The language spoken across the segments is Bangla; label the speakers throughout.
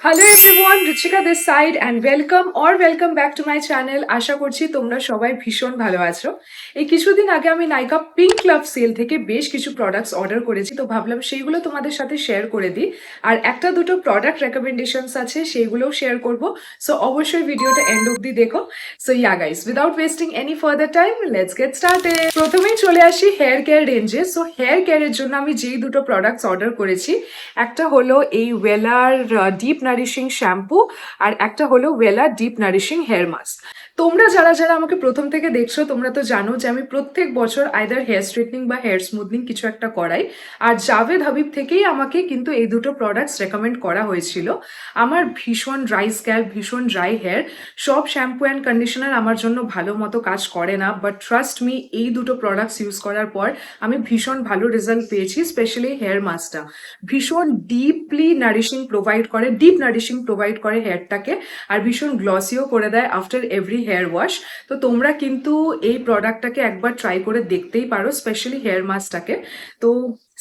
Speaker 1: Hello everyone, Ruchika this side and welcome back to my channel. আশা করছি তোমরা সবাই ভীষণ ভালো আছো। এই কিছুদিন আগে আমি নাইকা পিঙ্ক লাভ সেল থেকে বেশ কিছু প্রোডাক্টস অর্ডার করেছি, তো ভাবলাম সেইগুলো তোমাদের সাথে শেয়ার করে দিই। আর একটা দুটো প্রোডাক্ট রেকমেন্ডেশনস আছে, সেইগুলোও শেয়ার করব। সো অবশ্যই ভিডিওটা এন্ড অবধি দেখো। So yeah guys, without wasting any further time, let's get started. প্রথমেই চলে আসি হেয়ার কেয়ার রেঞ্জে। সো হেয়ার কেয়ারের জন্য আমি যেই দুটো প্রোডাক্টস অর্ডার করেছি, একটা হলো এই ওয়েলার ডিপ নারিশিং শ্যাম্পু আর একটা হলো ওয়েলার ডিপ নারিশিং হেয়ার মাস্ক। তোমরা যারা যারা আমাকে প্রথম থেকে দেখছো তোমরা তো জানো যে আমি প্রত্যেক বছর আইদার হেয়ার স্ট্রেটনিং বা হেয়ার স্মুথনিং কিছু একটা করাই। আর জাভেদ হাবিব থেকেই আমাকে কিন্তু এই দুটো প্রোডাক্টস রেকমেন্ড করা হয়েছিল। আমার ভীষণ ড্রাই স্ক্যাল্প, ভীষণ ড্রাই হেয়ার, সব শ্যাম্পু অ্যান্ড কন্ডিশনার আমার জন্য ভালো মতো কাজ করে না, বাট ট্রাস্ট মি, এই দুটো প্রোডাক্টস ইউজ করার পর আমি ভীষণ ভালো রেজাল্ট পেয়েছি। স্পেশালি হেয়ার মাস্কটা ভীষণ ডিপলি নারিশিং প্রোভাইড করে হেয়ারটাকে, আর ভীষণ গ্লসিও করে দেয় আফটার এভরি হেয়ার ওয়াশ। তো তোমরা কিন্তু এই প্রোডাক্টটাকে একবার ট্রাই করে দেখতেই পারো, স্পেশালি হেয়ার মাস্কটাকে। তো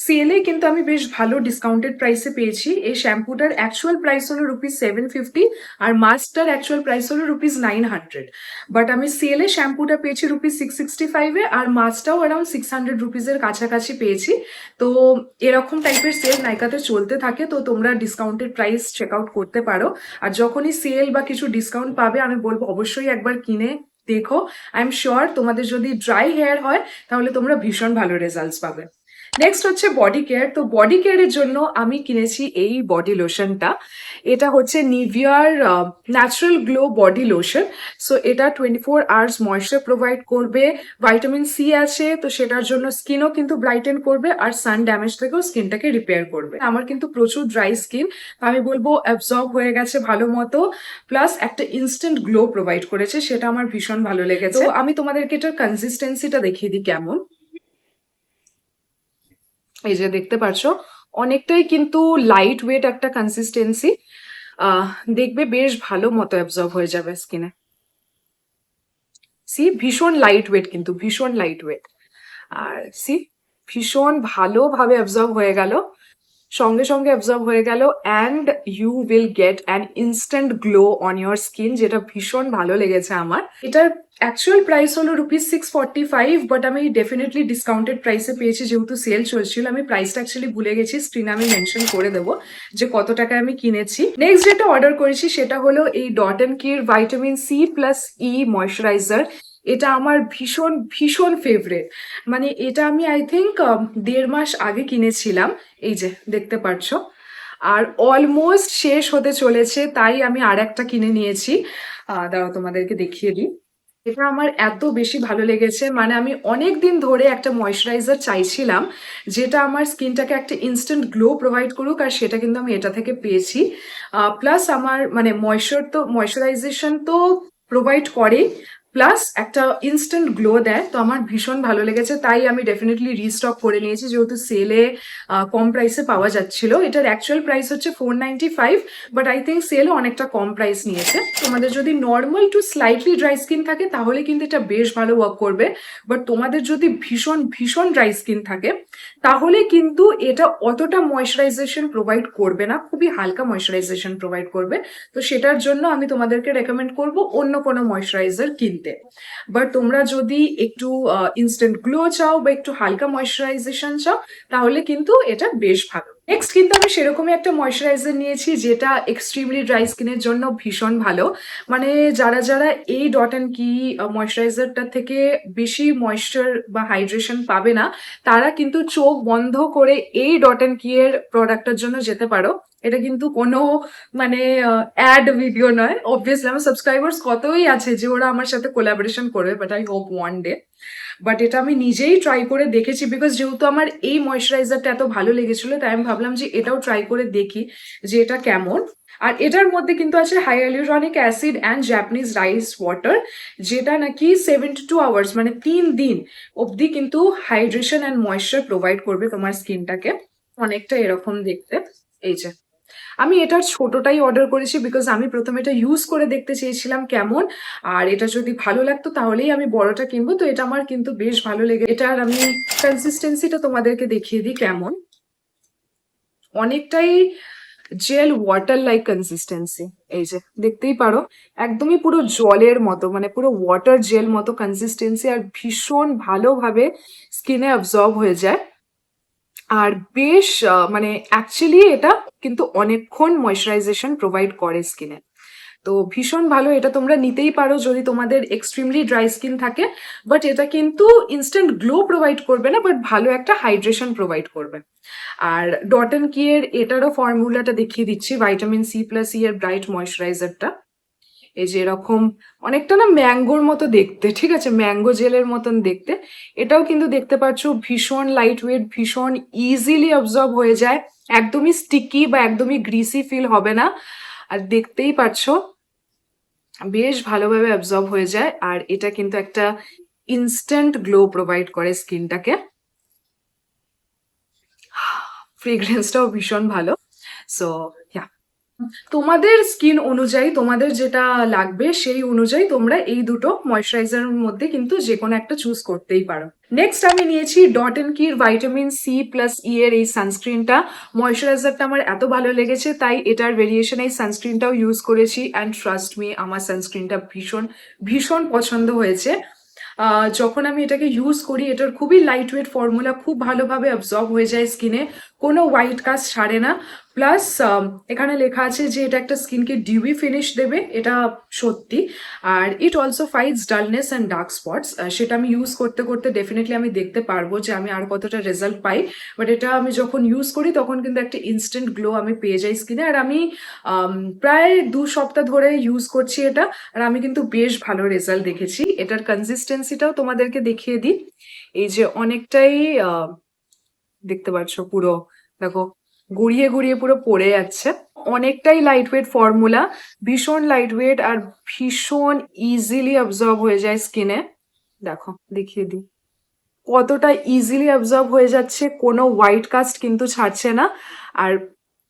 Speaker 1: সেলে কিন্তু আমি বেশ ভালো ডিসকাউন্টেড প্রাইসে পেয়েছি। এই শ্যাম্পুটার অ্যাকচুয়াল প্রাইস হলো ₹750 আর মাস্কটার অ্যাকচুয়াল প্রাইস হলো ₹900, বাট আমি সেলে শ্যাম্পুটা পেয়েছি ₹665 আর মাস্কটাও অ্যারাউন্ড ₹600 কাছাকাছি পেয়েছি। তো এরকম টাইপের সেল নাইকাতে চলতে থাকে, তো তোমরা ডিসকাউন্টেড প্রাইস চেক আউট করতে পারো। আর যখনই সেল বা কিছু ডিসকাউন্ট পাবে আমি বলবো অবশ্যই একবার কিনে দেখো। আই এম শিওর তোমাদের যদি ড্রাই হেয়ার হয় তাহলে তোমরা ভীষণ ভালো রেজাল্টস পাবে। নেক্সট হচ্ছে বডি কেয়ার। তো বডি কেয়ারের জন্য আমি কিনেছি এই বডি লোশনটা। এটা হচ্ছে নিভিয়ার natural glow body lotion. So এটা 24 আওয়ার্স ময়েশ্চার প্রোভাইড করবে, ভাইটামিন সি আছে, তো সেটার জন্য স্কিনও কিন্তু ব্রাইটেন করবে আর সান ড্যামেজ থেকেও স্কিনটাকে রিপেয়ার করবে। আমার কিন্তু প্রচুর ড্রাই স্কিন, আমি বলবো অ্যাবজর্ব হয়ে গেছে ভালো মতো, প্লাস একটা ইনস্ট্যান্ট গ্লো প্রোভাইড করেছে, সেটা আমার ভীষণ ভালো লেগেছে। তো আমি তোমাদেরকে এটার কনসিস্টেন্সিটা দেখিয়ে দিই কেমন। এই যে দেখতে পাচ্ছ, অনেকটাই কিন্তু লাইট ওয়েট একটা কনসিস্টেন্সি। দেখবে বেশ ভালো মতো অ্যাবজর্ব হয়ে যাবে স্কিনে। সি ভীষণ লাইট ওয়েট, কিন্তু ভীষণ লাইট ওয়েট। আর সি ভীষণ ভালোভাবে অ্যাবজর্ব হয়ে গেল, সঙ্গে সঙ্গে অ্যাবজর্ব হয়ে গেল, and you will get an instant glow on your skin, যেটা ভীষণ ভালো লেগেছে আমার। এটার অ্যাকচুয়াল প্রাইস হলো ₹645, বাট আমি ডেফিনেটলি ডিসকাউন্টেড প্রাইসে পেয়েছি যেহেতু সেল চলছিল। আমি প্রাইসটা অ্যাকচুয়ালি ভুলে গেছি, স্ক্রিনে আমি মেনশন করে দেবো যে কত টাকায় আমি কিনেছি। নেক্সট যেটা অর্ডার করেছি সেটা হলো এই ডট অ্যান্ড কির vitamin C plus E moisturiser. এটা আমার ভীষণ ভীষণ ফেভারেট। মানে এটা আমি আই থিঙ্ক 1.5 মাস আগে কিনেছিলাম, এই যে দেখতে পাচ্ছ, আর অলমোস্ট শেষ হতে চলেছে, তাই আমি আর একটা কিনে নিয়েছি। দাঁড়াও তোমাদেরকে দেখিয়ে দিই। এটা আমার এত বেশি ভালো লেগেছে, মানে আমি অনেক দিন ধরে একটা ময়শ্চারাইজার চাইছিলাম যেটা আমার স্কিনটাকে একটা ইনস্ট্যান্ট গ্লো প্রোভাইড করুক, আর সেটা কিন্তু আমি এটা থেকে পেয়েছি। প্লাস আমার মানে ময়শ্চারাইজেশন তো প্রোভাইড করে, প্লাস একটা ইনস্ট্যান্ট গ্লো দেয়, তো আমার ভীষণ ভালো লেগেছে, তাই আমি ডেফিনেটলি রিস্টক করে নিয়েছি যেহেতু সেলে কম প্রাইসে পাওয়া যাচ্ছিল। এটার অ্যাকচুয়াল প্রাইস হচ্ছে $495, বাট আই থিঙ্ক সেলও অনেকটা কম প্রাইস নিয়েছে। তোমাদের যদি normal to slightly dry skin থাকে তাহলে কিন্তু এটা বেশ ভালো ওয়ার্ক করবে, বাট তোমাদের যদি ভীষণ ভীষণ ড্রাই স্কিন থাকে তাহলে কিন্তু এটা অতটা ময়শ্চারাইজেশন প্রোভাইড করবে না, খুবই হালকা ময়শ্চারাইজেশন প্রোভাইড করবে। তো সেটার জন্য আমি তোমাদেরকে রেকমেন্ড করব অন্য কোনো ময়শ্চারাইজার কিনতে। বাট তোমরা যদি একটু ইনস্ট্যান্ট গ্লো চাও বা একটু হালকা ময়শ্চারাইজেশন চাও তাহলে কিন্তু এটা বেশ ভালো। নেক্সট কিন্তু আমি সেরকমই একটা ময়শ্চারাইজার নিয়েছি যেটা এক্সট্রিমলি ড্রাই স্কিনের জন্য ভীষণ ভালো। মানে যারা যারা এই ডট অ্যান্ড কি ময়শ্চারাইজারটা থেকে বেশি ময়েশ্চার বা হাইড্রেশন পাবে না, তারা কিন্তু চোখ বন্ধ করে এই ডট অ্যান্ড কি এর প্রোডাক্টের জন্য যেতে পারো। এটা কিন্তু কোনো মানে অ্যাড ভিডিও নয়। অবভিয়াসলি আমার সাবস্ক্রাইবার্স কতই আছে যে ওরা আমার সাথে কোলাবোরেশন করবে, but I hope one day. But এটা আমি নিজেই ট্রাই করে দেখেছি, বিকজ যেহেতু আমার এই ময়শ্চারাইজারটা এত ভালো লেগেছিল তাই আমি ভাবলাম যে এটাও ট্রাই করে দেখি যে এটা কেমন। আর এটার মধ্যে কিন্তু আছে hyaluronic acid and Japanese rice water, যেটা নাকি 72 আওয়ার্স মানে 3 দিন অবধি কিন্তু হাইড্রেশন অ্যান্ড ময়েশ্চার প্রোভাইড করবে তোমার স্কিনটাকে। অনেকটা এরকম দেখতে। এই যে আমি এটার ছোটটাই অর্ডার করেছি বিকজ আমি প্রথমে এটা ইউজ করে দেখতে চেয়েছিলাম কেমন, আর এটা যদি ভালো লাগতো তাহলেই আমি বড়টা কিনবো। তো এটা আমার কিন্তু বেশ ভালো লেগে। এটার আমি কনসিস্টেন্সিটা তোমাদেরকে দেখিয়ে দিই কেমন। অনেকটাই জেল ওয়াটার লাইক কনসিস্টেন্সি। এই যে দেখতেই পারো, একদমই পুরো জলের মতো, মানে পুরো ওয়াটার জেল মতো কনসিস্টেন্সি, আর ভীষণ ভালোভাবে স্কিনে অ্যাবজর্ব হয়ে যায়। আর বেশ মানে অ্যাকচুয়ালি এটা কিন্তু অনেকক্ষণ ময়শ্চারাইজেশন প্রোভাইড করে স্কিনে। তো ভীষণ ভালো, এটা তোমরা নিতেই পারো যদি তোমাদের এক্সট্রিমলি ড্রাই স্কিন থাকে। বাট এটা কিন্তু ইনস্ট্যান্ট গ্লো প্রোভাইড করবে না, বাট ভালো একটা হাইড্রেশন প্রোভাইড করবে। আর ডট অ্যান্ড কি এর এটারও ফর্মুলাটা দেখিয়ে দিচ্ছি, ভাইটামিন সি প্লাস ই এর ব্রাইট ময়শ্চারাইজারটা। এই যে এরকম অনেকটা না ম্যাঙ্গোর মতো দেখতে, ঠিক আছে, ম্যাঙ্গো জেলের মতন দেখতে। এটাও কিন্তু দেখতে পাচ্ছ ভীষণ লাইট ওয়েট, ভীষণ ইজিলি অবজর্ব হয়ে যায়, একদমই স্টিকি বা একদমই গ্রিসি ফিল হবে না। আর দেখতেই পাচ্ছ বেশ ভালোভাবে অ্যাবজর্ব হয়ে যায়, আর এটা কিন্তু একটা ইনস্ট্যান্ট গ্লো প্রোভাইড করে স্কিনটাকে। ফ্রেগ্রেন্সটাও ভীষণ ভালো। সো ইয়া, তোমাদের স্কিন অনুযায়ী তোমাদের যেটা লাগবে সেই অনুযায়ী তোমরা এই দুটো ময়শ্চারাইজারের মধ্যে কিন্তু যে কোনো একটা চুজ করতেই পারো। নেক্সট আমি নিয়েছি ডট এন্ড কির ভাইটামিন সি প্লাস ই এর এই সানস্ক্রিনটা। ময়শ্চারাইজারটা আমার এত ভালো লেগেছে তাই এটার ভেরিয়েশন এই সানস্ক্রিনটাও ইউজ করেছি, অ্যান্ড ট্রাস্ট মি আমার সানস্ক্রিনটা ভীষণ ভীষণ পছন্দ হয়েছে। যখন আমি এটাকে ইউজ করি, এটার খুবই লাইট ওয়েট ফর্মুলা, খুব ভালোভাবে অ্যাবজর্ব হয়ে যায় স্কিনে, কোনো হোয়াইট কাস্ট ছাড়ে না। প্লাস এখানে লেখা আছে যে এটা একটা স্কিনকে ডিউই ফিনিশ দেবে, এটা সত্যি। আর it also fights dullness and dark spots. সেটা আমি ইউজ করতে করতে ডেফিনেটলি আমি দেখতে পারবো যে আমি আর কতটা রেজাল্ট পাই। বাট এটা আমি যখন ইউজ করি তখন কিন্তু একটা ইনস্ট্যান্ট গ্লো আমি পেয়ে যাই স্কিনে। আর আমি প্রায় 2 সপ্তাহ ধরে ইউজ করছি এটা, আর আমি কিন্তু বেশ ভালো রেজাল্ট দেখেছি। এটার কনসিস্টেন্সিটাও তোমাদেরকে দেখিয়ে দিই। এই যে অনেকটাই দেখতে পাচ্ছ, পুরো দেখো গড়িয়ে গড়িয়ে পুরো পড়ে যাচ্ছে। অনেকটাই লাইট ওয়েট ফর্মুলা, ভীষণ লাইট ওয়েট, আর ভীষণ ইজিলি অবজর্ব হয়ে যায় স্কিনে। দেখো দেখিয়ে দিই কতটা ইজিলি অবজর্ব হয়ে যাচ্ছে, কোনো হোয়াইট কাস্ট কিন্তু ছাড়ছে না। আর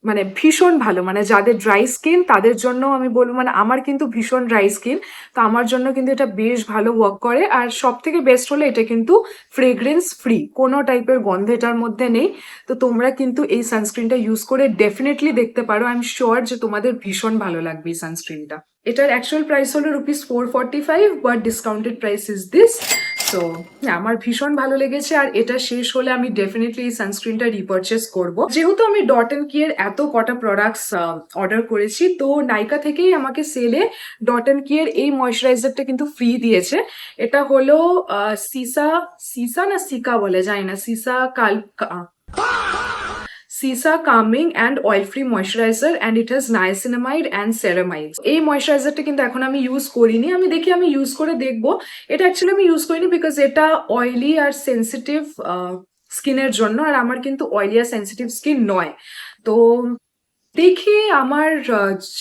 Speaker 1: মানে ভীষণ ভালো, মানে যাদের ড্রাই স্কিন তাদের জন্য আমি বলবো, মানে আমার কিন্তু ভীষণ ড্রাই স্কিন, তো আমার জন্য কিন্তু এটা বেশ ভালো ওয়ার্ক করে। আর সব থেকে বেস্ট হলো এটা কিন্তু ফ্রেগ্রেন্স ফ্রি, কোনো টাইপের গন্ধ এটার মধ্যে নেই। তো তোমরা কিন্তু এই সানস্ক্রিনটা ইউজ করে ডেফিনেটলি দেখতে পারো, আই এম শিওর যে তোমাদের ভীষণ ভালো লাগবে এই সানস্ক্রিনটা। এটার অ্যাকচুয়াল প্রাইস হলো ₹445, but discounted price is this. So আমার ভীষণ ভালো লেগেছে, আর এটা শেষ হলে আমি ডেফিনেটলি এই সানস্ক্রিনটা রিপারচেস করব। যেহেতু আমি ডট অ্যান্ড কি এর এত কটা প্রোডাক্টস অর্ডার করেছি, তো নাইকা থেকেই আমাকে সেলে ডট অ্যান্ড কি এর এই ময়শ্চারাইজারটা কিন্তু ফ্রি দিয়েছে। এটা হলো সিসা সিসা না সিকা বলে, জানি না, cica calming and oil free moisturiser, and it has niacinamide and ceramide. এই ময়শ্চারাইজারটা কিন্তু এখন আমি ইউজ করিনি, আমি দেখি আমি ইউজ করে দেখবো। এটা অ্যাকচুয়ালি আমি ইউজ করিনি বিকজ এটা অয়েলি আর সেন্সিটিভ স্কিনের জন্য, আর আমার কিন্তু অয়েলি আর সেন্সিটিভ স্কিন নয়। তো দেখি আমার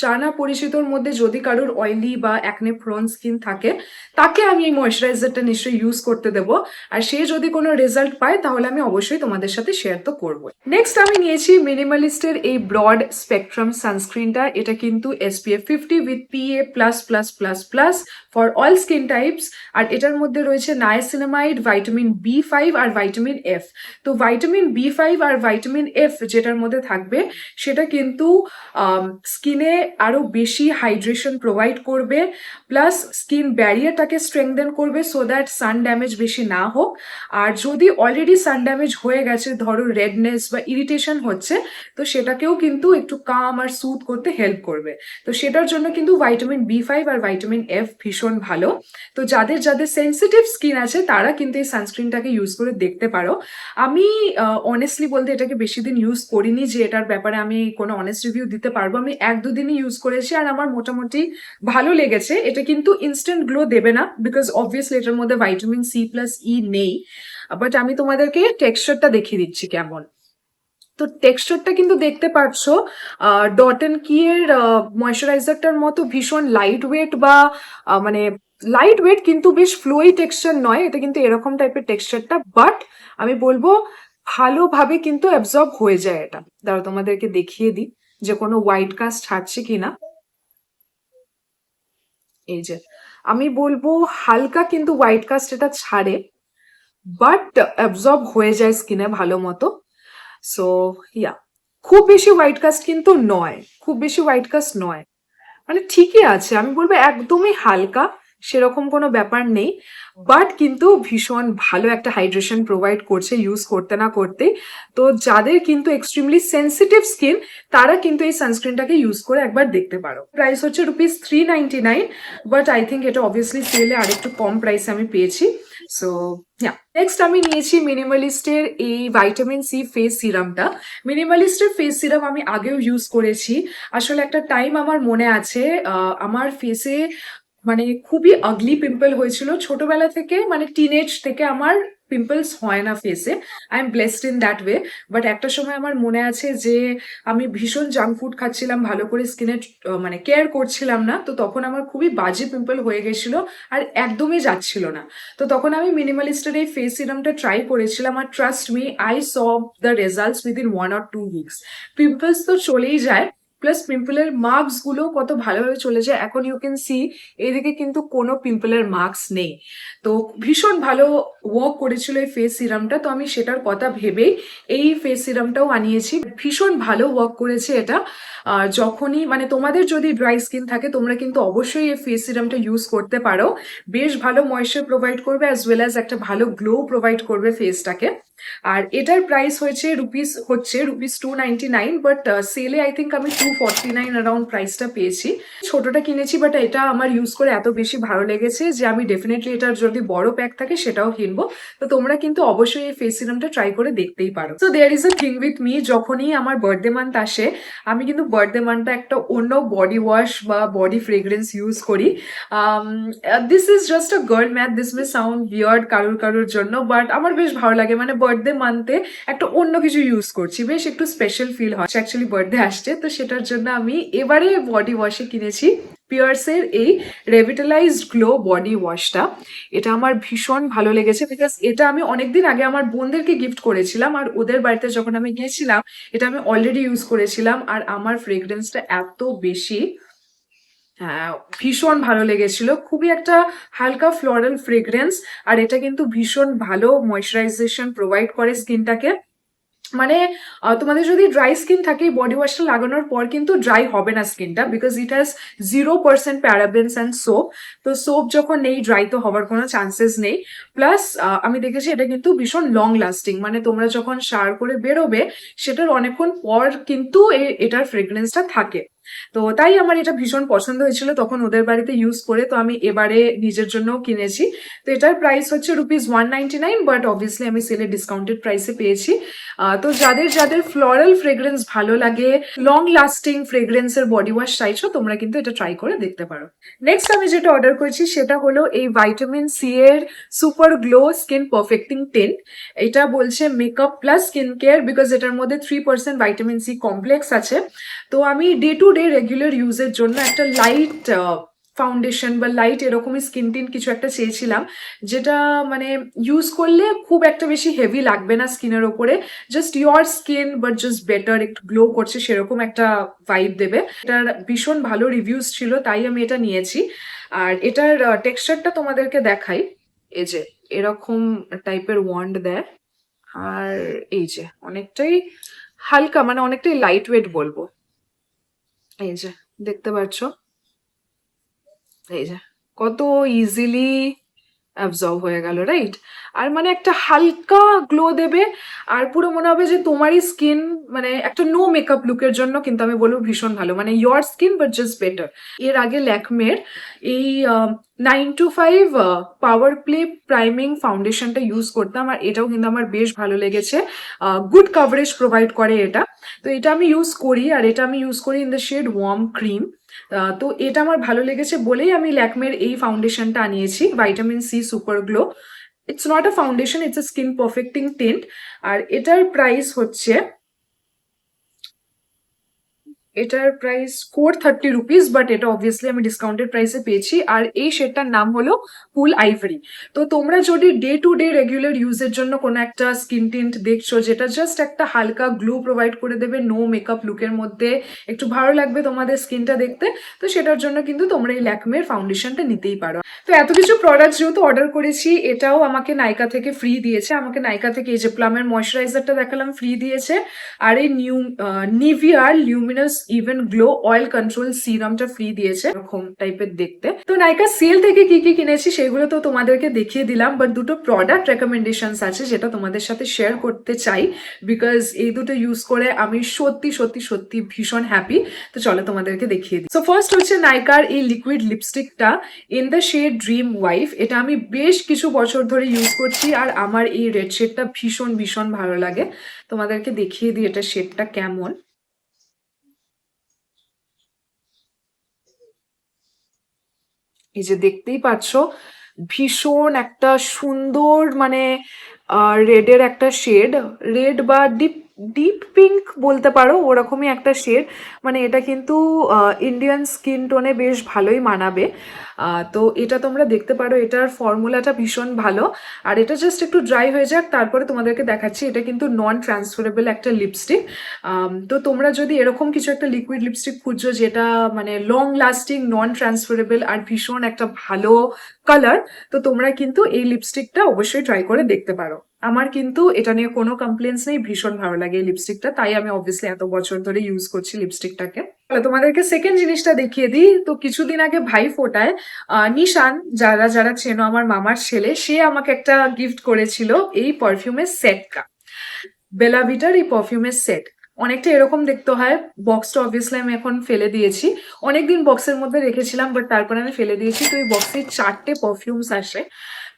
Speaker 1: জানা পরিচিতর মধ্যে যদি কারোর অয়েলি বা অ্যাকনে প্রোন স্কিন থাকে, তাকে আমি এই ময়শ্চারাইজারটা নিশ্চয়ই ইউজ করতে দেবো। আর সে যদি কোনো রেজাল্ট পায় তাহলে আমি অবশ্যই তোমাদের সাথে শেয়ার তো করবো। নেক্সট আমি নিয়েছি মিনিমালিস্টের এই ব্রড স্পেকট্রাম সানস্ক্রিনটা। এটা কিন্তু SPF 50 with PA++++ for all skin types. আর এটার মধ্যে রয়েছে নায়াসিনামাইড, ভাইটামিন B5 আর ভাইটামিন F। তো ভাইটামিন B5 আর ভাইটামিন F যেটার মধ্যে থাকবে সেটা কিন্তু স্কিনে আরো বেশি হাইড্রেশন প্রোভাইড করবে, প্লাস স্কিন ব্যারিয়ারটাকে স্ট্রেংথেন করবে সো দ্যাট সান ড্যামেজ বেশি না হোক। আর যদি অলরেডি সান ড্যামেজ হয়ে গেছে, ধরো রেডনেস বা ইরিটেশন হচ্ছে, তো সেটাকেও কিন্তু একটু কাম আর সুথ করতে হেল্প করবে। তো সেটার জন্য কিন্তু ভাইটামিন B5 আর ভাইটামিন F ভীষণ ভালো। তো যাদের যাদের সেন্সিটিভ স্কিন আছে তারা কিন্তু এই সানস্ক্রিনটাকে ইউজ করে দেখতে পারো। আমি অনেস্টলি বলতে এটাকে বেশি দিন ইউজ করিনি যে এটার ব্যাপারে আমি কোনো অনেস্ট রিভিউ দিতে পারবো। আমি 1-2 দিনই ইউজ করেছি আর আমার মোটামুটি ভালো লেগেছে। এটা কিন্তু ইনস্ট্যান্ট গ্লো দেবে না বিকজ অবভিয়াসলি এটার মধ্যে ভাইটামিন C+E নেই। বাট আমি তোমাদেরকে টেক্সচারটা দেখিয়ে দিচ্ছি কেমন। তো টেক্সচারটা কিন্তু দেখতে পাচ্ছ ডট অ্যান্ড কি এর ময়শ্চারাইজারটার মতো ভীষণ লাইট ওয়েট, বা মানে লাইট ওয়েট কিন্তু বেশ ফ্লোই টেক্সচার নয়, এটা কিন্তু এরকম টাইপের টেক্সচারটা। বাট আমি বলবো ভালোভাবে কিন্তু অ্যাবজর্ব হয়ে যায় এটা। দাঁড়াও তোমাদেরকে দেখিয়ে দিই যে কোনো হোয়াইট কাস্ট ছাড়ছে কিনা। এই যে আমি বলবো হালকা কিন্তু হোয়াইট কাস্ট এটা ছাড়ে, বাট অ্যাবজর্ব হয়ে যায় স্কিনে ভালো মতো। সো ইয়া, খুব বেশি হোয়াইট কাস্ট কিন্তু নয়, খুব বেশি হোয়াইট কাস্ট নয়, মানে ঠিকই আছে, আমি বলবো একদমই হালকা, সেরকম কোনো ব্যাপার নেই। বাট কিন্তু ভীষণ ভালো একটা হাইড্রেশন প্রোভাইড করছে ইউজ করতে না করতে। তো যাদের কিন্তু এক্সট্রিমলি সেন্সিটিভ স্কিন, তারা কিন্তু এই সানস্ক্রিনটাকে ইউজ করে একবার দেখতে পারো। প্রাইস হচ্ছে ₹399, বাট আই থিঙ্ক এটা অবভিয়াসলি সেলে আরেকটু কম প্রাইসে আমি পেয়েছি। সো নেক্সট আমি নিয়েছি মিনিমালিস্টের এই ভাইটামিন সি ফেস সিরামটা। মিনিমালিস্টের ফেস সিরাম আমি আগেও ইউজ করেছি। আসলে একটা টাইম আমার মনে আছে, আমার ফেসে মানে খুবই আগলি পিম্পল হয়েছিল ছোটবেলা থেকে, মানে টিনেজ থেকে আমার পিম্পলস হয় না ফেসে, I am blessed in that way. But একটা সময় আমার মনে আছে যে আমি ভীষণ জাঙ্ক ফুড খাচ্ছিলাম, ভালো করে স্কিনের মানে কেয়ার করছিলাম না, তো তখন আমার খুবই বাজে পিম্পল হয়ে গেছিল আর একদমই যাচ্ছিল না। তো তখন আমি মিনিমালিস্টের এই ফেস সিরামটা ট্রাই করেছিলাম, আর trust me, I saw the results within 1 or 2 weeks। Pimples তো চলেই যায়, প্লাস পিম্পলের মার্কস গুলো কত ভালোভাবে চলে যায়। এখন ইউ ক্যান সি এদিকে কিন্তু কোনো পিম্পলের মার্কস নেই। তো ভীষণ ভালো ওয়ার্ক করেছিল এই ফেস সিরামটা, তো আমি সেটার কথা ভেবেই এই ফেস সিরামটাও আনিয়েছি। ভীষণ ভালো ওয়ার্ক করেছে এটা। যখনই মানে তোমাদের যদি ড্রাই স্কিন থাকে, তোমরা কিন্তু অবশ্যই এই ফেস সিরামটা ইউজ করতে পারো। বেশ ভালো ময়েশ্চার প্রোভাইড করবে, অ্যাজ ওয়েল অ্যাজ একটা ভালো গ্লো প্রোভাইড করবে ফেসটাকে। আর এটার প্রাইস রুপিস 299, বাট সেলে আই থিঙ্ক আমি 249 অ্যারাউন্ড প্রাইসটা পেয়েছি। ছোটটা কিনেছি, বাট এটা আমার ইউজ করে এত বেশি ভালো লেগেছে যে আমি ডেফিনেটলি এটার যদি বড় প্যাক থাকে সেটাও কিনবো। তো তোমরা কিন্তু অবশ্যই এই ফেস সিরামটা ট্রাই করে দেখতেই পারো। So there is a thing with me, যখনই আমার বার্থডে মান্থ আসে, আমি কিন্তু বার্থডে মান্থটা একটা অন্য বডি ওয়াশ বা বডি ফ্রেগ্রেন্স ইউজ করি। This is just a girl math, this may sound beard কারোর কারোর জন্য, বাট আমার বেশ ভালো লাগে, মানে বার্থডে মান্থে একটা অন্য কিছু ইউজ করছি, বেশ একটু স্পেশাল ফিল হয়। অ্যাকচুয়ালি বার্থডে আসছে, তো সেটার জন্য আমি এবারে বডি ওয়াশে কিনেছি পিয়ার্সের এই রেভিটালাইজড গ্লো বডি ওয়াশটা। এটা আমার ভীষণ ভালো লেগেছে, বিকজ এটা আমি অনেকদিন আগে আমার বোনদেরকে গিফট করেছিলাম, আর ওদের বাড়িতে যখন আমি গিয়েছিলাম এটা আমি অলরেডি ইউজ করেছিলাম, আর আমার ফ্রেগ্রেন্সটা এত বেশি, হ্যাঁ, ভীষণ ভালো লেগেছিল। খুবই একটা হালকা ফ্লোরাল ফ্রেগ্রেন্স, আর এটা কিন্তু ভীষণ ভালো ময়শ্চারাইজেশন প্রোভাইড করে স্কিনটাকে। মানে তোমাদের যদি ড্রাই স্কিন থাকে, বডি ওয়াশটা লাগানোর পর কিন্তু ড্রাই হবে না স্কিনটা, because it has 0% parabens and soap. তো সোপ যখন নেই, ড্রাই তো হওয়ার কোনো চান্সেস নেই। প্লাস আমি দেখেছি এটা কিন্তু ভীষণ লং লাস্টিং, মানে তোমরা যখন শাওয়ার করে বেরোবে সেটার অনেকক্ষণ পর কিন্তু এটার ফ্রেগ্রেন্সটা থাকে। তো তাই আমার এটা ভীষণ পছন্দ হয়েছিল তখন ওদের বাড়িতে ইউজ করে, তো আমি এবারে নিজের জন্যও কিনেছি। তো এটার প্রাইস হচ্ছে ₹199, বাট অবভিয়াসলি আমি সেলে ডিসকাউন্টেড প্রাইসে পেয়েছি। তো যাদের যাদের ফ্লোরাল ফ্রেগ্রেন্স ভালো লাগে, লং লাস্টিং ফ্রেগ্রেন্সের বডি ওয়াশ চাইছো, তোমরা কিন্তু এটা ট্রাই করে দেখতে পারো। নেক্সট আমি যেটা অর্ডার করেছি সেটা হলো এই ভাইটামিন সি এর সুপার গ্লো স্কিন পারফেক্টিং 10। এটা বলছে makeup plus skin care, because এটার মধ্যে 3% ভাইটামিন সি কমপ্লেক্স আছে। তো আমি ডে টু ডে রেগুলার ইউজের জন্য একটা লাইট ফাউন্ডেশন বা লাইট এরকমই স্কিন টিন কিছু একটা চেয়েছিলাম, যেটা মানে ইউজ করলে খুব একটা বেশি হেভি লাগবে না স্কিনের ওপরে, just your skin but just better, একটু গ্লো করছে সেরকম একটা ভাইব দেবে। এটার ভীষণ ভালো রিভিউজ ছিল, তাই আমি এটা নিয়েছি। আর এটার টেক্সচারটা তোমাদেরকে দেখাই, এই যে এরকম টাইপের ওয়ান্ড দেয়, আর এই যে অনেকটাই হালকা, মানে অনেকটাই লাইট ওয়েট বলবো। এই যে দেখতে পাচ্ছ, এই যে কত ইজিলি অ্যাবজর্ব হয়ে গেল, রাইট? আর মানে একটা হালকা গ্লো দেবে, আর পুরো মনে হবে যে তোমারই স্কিন, মানে একটা নো মেকআপ লুকের জন্য কিন্তু আমি বলবো ভীষণ ভালো, মানে your skin but just better. এর আগে ল্যাকমের এই 925 পাওয়ার প্লে প্রাইমিং ফাউন্ডেশনটা ইউজ করতাম, আর এটাও কিন্তু আমার বেশ ভালো লেগেছে। গুড কভারেজ প্রোভাইড করে এটা। তো এটা আমি ইউজ করি, আর এটা আমি ইউজ করি in the shade warm cream. তো এটা আমার ভালো লেগেছে বলেই আমি ল্যাকমের এই ফাউন্ডেশনটা আনিয়েছি, vitamin C super glow. It's not a foundation, it's a skin perfecting tint. আর এটার প্রাইস হচ্ছে এটার প্রাইস 430 রুপিস, বাট এটা অবভিয়াসলি আমি ডিসকাউন্টেড প্রাইসে পেয়েছি। আর এই শেডটার নাম হলো কুল আইভরি। তো তোমরা যদি ডে টু ডে রেগুলার ইউজের জন্য কোনো একটা স্কিন টিন্ট দেখছো যেটা জাস্ট একটা হালকা গ্লো প্রোভাইড করে দেবে নো মেকআপ লুকের মধ্যে, একটু ভালো লাগবে তোমাদের স্কিনটা দেখতে, তো সেটার জন্য কিন্তু তোমরা এই ল্যাকমের ফাউন্ডেশনটা নিতেই পারো। তো এত কিছু প্রোডাক্ট যেহেতু অর্ডার করেছি, এটাও আমাকে নাইকা থেকে ফ্রি দিয়েছে। আমাকে নাইকা থেকে এই যে প্লামের ময়শ্চারাইজারটা দেখালাম ফ্রি দিয়েছে, আর এই নিভিয়ার luminous even glow oil control সিরামটা ফ্রি দিয়েছে, এরকম টাইপের দেখতে। তো নাইকা সেল থেকে কি কি কিনেছি সেগুলো তো তোমাদেরকে দেখিয়ে দিলাম, বাট দুটো প্রোডাক্ট রেকমেন্ডেশনস আছে যেটা তোমাদের সাথে শেয়ার করতে চাই, বিকজ এই দুটো ইউজ করে আমি সত্যি সত্যি সত্যি ভীষণ হ্যাপি। তো চলো তোমাদেরকে দেখিয়ে দিই। সো ফার্স্ট হচ্ছে নাইকার এই লিকুইড লিপস্টিকটা in the shade dream wife. এটা আমি বেশ কিছু বছর ধরে ইউজ করছি, আর আমার এই রেড শেডটা ভীষণ ভীষণ ভালো লাগে। তোমাদেরকে দেখিয়ে দিই এটা শেডটা কেমন। এই যে দেখতেই পাচ্ছ, ভীষণ একটা সুন্দর মানে রেডের একটা শেড, রেড বা ডিপ ডিপ পিঙ্ক বলতে পারো, ওরকমই একটা শেড। মানে এটা কিন্তু ইন্ডিয়ান স্কিন টোনে বেশ ভালোই মানাবে। তো এটা তোমরা দেখতে পারো, এটার ফর্মুলাটা ভীষণ ভালো। আর এটা জাস্ট একটু ড্রাই হয়ে যাক, তারপরে তোমাদেরকে দেখাচ্ছি। এটা কিন্তু নন ট্রান্সফারেবল একটা লিপস্টিক। তো তোমরা যদি এরকম কিছু একটা লিকুইড লিপস্টিক খুঁজছো যেটা মানে লং লাস্টিং, নন ট্রান্সফারেবল আর ভীষণ একটা ভালো কালার, তো তোমরা কিন্তু এই লিপস্টিকটা অবশ্যই ট্রাই করে দেখতে পারো। আমার কিন্তু এটা নিয়ে কোনো কমপ্লেন্স নেই, ভীষণ ভালো লাগে এই লিপস্টিকটা, তাই আমি অবভিয়াসলি এত বছর ধরে ইউজ করছি লিপস্টিকটাকে। তোমাদেরকে সেকেন্ড জিনিসটা দেখিয়ে দিই। তো কিছুদিন আগে ভাই ফোটায় নিশান, যারা যারা চেনো, আমার মামার ছেলে, সে আমাকে একটা গিফট করেছিল এই পারফিউমের সেটটা, বেলাভিটার এই পারফিউমের সেট। অনেকটা এরকম দেখতে হয়। বক্সটা অবভিয়াসলি আমি এখন ফেলে দিয়েছি, অনেকদিন বক্সের মধ্যে রেখেছিলাম, বাট তারপরে আমি ফেলে দিয়েছি। তো এই বক্সে 4টে পারফিউমস আসে।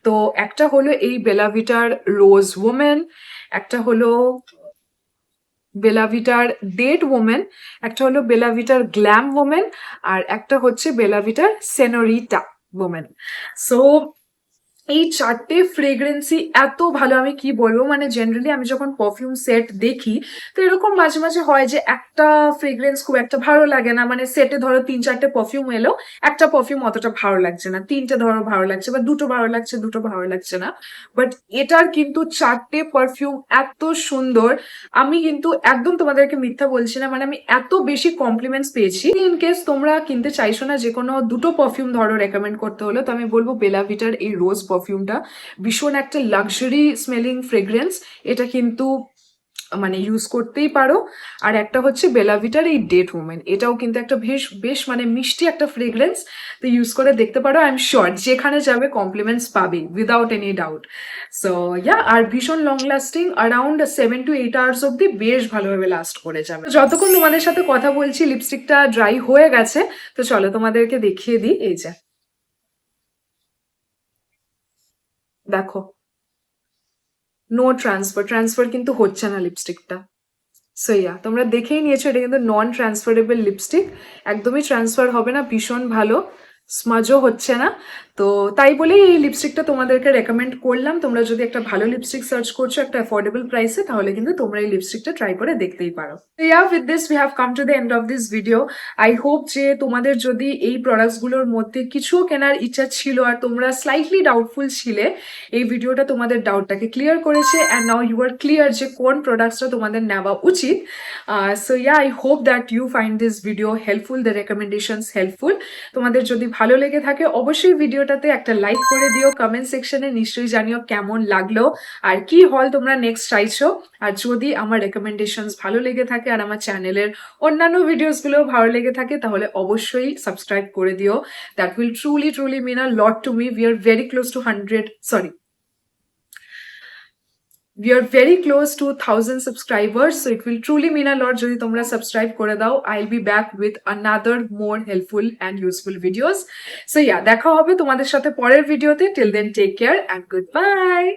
Speaker 1: তো একটা হলো এই বেলাভিটার রোজ ওমেন, একটা হলো বেলাভিটার ডেট ওমেন, একটা হলো বেলাভিটার গ্ল্যাম ওমেন, আর একটা হচ্ছে বেলাভিটার সেনোরিটা ওমেন। সো এই 4টে ফ্রেগ্রেন্সই এত ভালো, আমি কি বলবো। মানে জেনারেলি আমি যখন পারফিউম সেট দেখি, তো এরকম মাঝে মাঝে হয় যে একটা ফ্রেগ্রেন্স খুব একটা ভালো লাগে না। মানে সেটে ধরো 3-4টে পারফিউম এলো, একটা পারফিউম অতটা ভালো লাগছে না, 3টে ধরো ভালো লাগছে, বা 2টো ভালো লাগছে, 2টো ভালো লাগছে না। বাট এটার কিন্তু 4টে পারফিউম এত সুন্দর, আমি কিন্তু একদম তোমাদেরকে মিথ্যা বলছি না, মানে আমি এত বেশি কমপ্লিমেন্টস পেয়েছি। ইন কেস তোমরা কিনতে চাইছো না, যে কোনো দুটো পারফিউম ধরো রেকমেন্ড করতে হলো, তো আমি বলবো বেলাভিটার এই রোজ পারফিউমটা ভীষণ একটা লাক্সারি স্মেলিং ফ্রেগ্রেন্স, এটা কিন্তু মানে ইউজ করতেই পারো। আর একটা হচ্ছে বেলাভিটার এই ডেট ওমেন, এটাও কিন্তু একটা বেশ বেশ মানে মিষ্টি একটা ফ্রেগ্রেন্স, তো ইউজ করে দেখতে পারো। আই এম শিওর যেখানে যাবে কমপ্লিমেন্টস পাবে without any doubt. So yeah, আর ভীষণ long lasting, around 7 to 8 hours অব্দি বেশ ভালোভাবে লাস্ট করে যাবে। যতক্ষণ তোমাদের সাথে কথা বলছি লিপস্টিকটা ড্রাই হয়ে গেছে, তো চলো তোমাদেরকে দেখিয়ে দিই। এই যে দেখো, নো ট্রান্সফার কিন্তু হচ্ছে না লিপস্টিকটা। সো ইয়া, তোমরা দেখেই নিয়েছো, এটা কিন্তু নন ট্রান্সফারেবল লিপস্টিক, একদমই ট্রান্সফার হবে না, ভীষণ ভালো, স্মাজও হচ্ছে না। তো তাই বলেই এই লিপস্টিকটা তোমাদেরকে রেকমেন্ড করলাম। তোমরা যদি একটা ভালো লিপস্টিক সার্চ করছো একটা অ্যাফোর্ডেবল প্রাইসে, তাহলে কিন্তু তোমরা এই লিপস্টিকটা ট্রাই করে দেখতেই পারো। Yeah, with this we have come to the end of this video. I hope যে তোমাদের যদি এই প্রোডাক্টসগুলোর মধ্যে কিছুও কেনার ইচ্ছা ছিল আর তোমরা স্লাইটলি ডাউটফুল ছিলে, এই ভিডিওটা তোমাদের ডাউটটাকে ক্লিয়ার করেছে, and now you are clear যে কোন প্রোডাক্টসটা তোমাদের নেওয়া উচিত। So yeah, I hope that you find this video helpful, the recommendations helpful. তোমাদের যদি ভালো লেগে থাকে অবশ্যই ভিডিওটাতে একটা লাইক করে দিও, কমেন্ট সেকশনে নিশ্চয়ই জানিও কেমন লাগলো আর কি হল তোমরা নেক্সট চাইছো। আর যদি আমার রেকমেন্ডেশনস ভালো লেগে থাকে আর আমার চ্যানেলের অন্যান্য ভিডিওসগুলো ভালো লেগে থাকে, তাহলে অবশ্যই সাবস্ক্রাইব করে দিও। That will truly truly mean a lot to me. We are very close to 1,000 subscribers, so it will truly mean a lot যদি তোমরা সাবস্ক্রাইব করে দাও। I'll be back with another more helpful and useful videos. So yeah, দেখা হবে তোমাদের সাথে পরের ভিডিওতে। Till then, take care and goodbye.